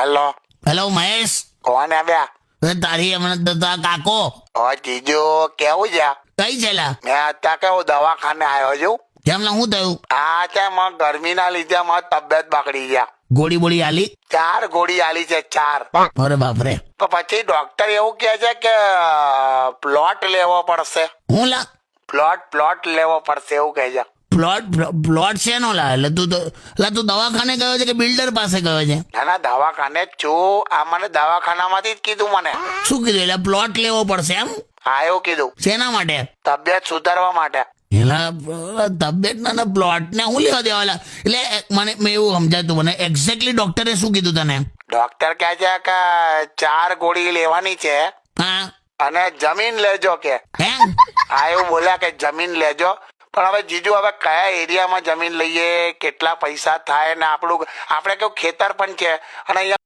Hello hello Mahesh, કોણ આવ્યા? તારી હમણાં કાકો ઓ જીજુ કેવું છે? કઈ છેલા? મેં અત્યારે કેવું દવાખાને આવ્યો છું. કેમ લા, શું થયું? આ છે મને ગરમીના લીધે મારી તબિયત બગડી ગયા. ગોળી બોળી આલી? 4 ગોળી આલી છે 4. અરે બાપરે. તો પછી ડોક્ટર એવું કહે છે કે પ્લોટ લેવો પડશે. હું લા? પ્લોટ લેવો પડશે એવું કહે છે. પ્લોટ છે નો લા? એટલે તું દવાખાને ગયો છે કે બિલ્ડર પાસે ગયો છે? ના દવાખાને જ છું. આ મને દવાખાનામાંથી જ કીધું મને. શું કીધું? એટલે પ્લોટ લેવો પડશે એમ? હા એવું કીધું. શેના માટે? તબિયત સુધારવા માટે. એલા તબિયત ના પ્લોટ ને હું લેવા દેવા? એટલે મેં એવું સમજાતું મને એક્ઝેક્ટલી ડોક્ટરે શું કીધું તને? ડોક્ટર કહે છે કે 4 ગોળી લેવાની છે હા અને જમીન લેજો કે. હે? હા એવું બોલ્યા કે જમીન લેજો. પણ હવે જીજુ હવે કયા એરિયામાં જમીન લઈએ, કેટલા પૈસા થાય ને આપણે કેવું ખેતર પણ છે અને અહીંયા